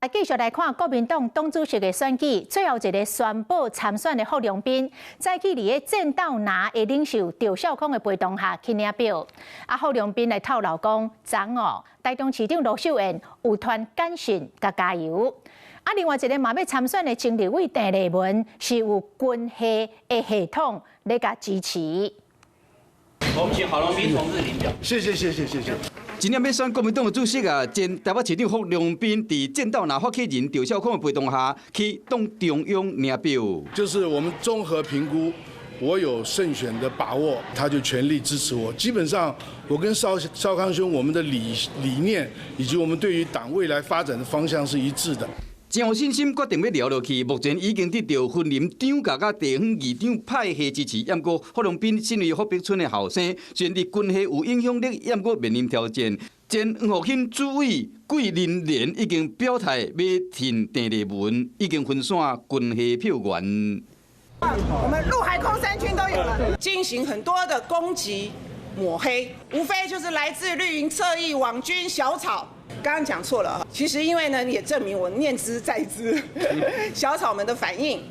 继续来看国民党党主席的选举，最后一个宣布参选的霍良斌，在去伫个战斗拿的领袖赵少康的陪同下去领票。霍良斌来透露讲，昨午台中市长罗秀燕有传简讯甲加油。另外一个嘛要参选的前立委郑丽文，是有军系的系统来甲支持。我们请郝龙斌同志领表。谢谢。今年要选国民党的主席前台北市长霍良斌伫战斗拿发起人赵少康的陪同下，去党中央领票。就是我们综合评估，我有胜选的把握，他就全力支持我。基本上，我跟少康兄我们的理念以及我们对于党未来发展的方向是一致的。真有信心决定要聊落去，目前已经得到分林长甲甲地方议长派系支持，不过霍良斌身为霍碧春的后生，虽然伫军系有影响力，不过面临挑战。前黄复兴主委桂林莲已经表态要挺郑丽文，已经分散军系票源。我们陆海空三军都有了，进行很多的攻击抹黑，无非就是来自绿营侧翼网军小草。刚刚讲错了，其实因为呢，也证明我念之在之，小草们的反应，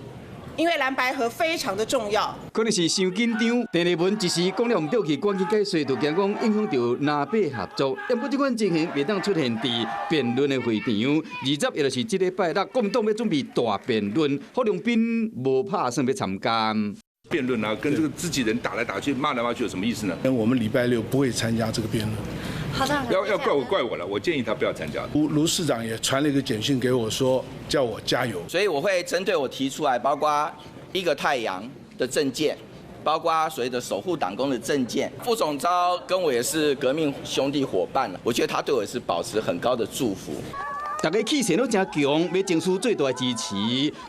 因为蓝白合非常的重要。可能是伤紧张，郑丽文一时讲了唔对去，赶紧解说，就惊讲影响到南北合作。不过这款情形袂当出现伫辩论的会场。20也就是这礼拜六，国民党要准备大辩论，霍良斌无拍算要参加。辩论啊，跟这个自己人打来打去、骂来骂去有什么意思呢？我们礼拜六不会参加这个辩论。好的，要怪我了，我建议他不要参加。卢市长也传了一个简讯给我说，叫我加油。所以我会针对我提出来，包括一个太阳的政见，包括所谓的守护党工的政见。副总召跟我也是革命兄弟伙伴了，我觉得他对我也是保持很高的祝福。大家气势都真强，要争取最大的支持。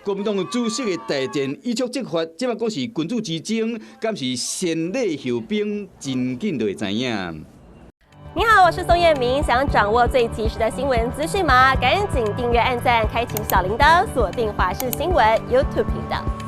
国民党主席的大战一触即发，即摆讲是君主之争，敢是先礼后兵，真紧就会知影。你好，我是宋彦明。想掌握最及时的新闻资讯吗？赶紧订阅、按赞、开启小铃铛，锁定华视新闻 YouTube 频道。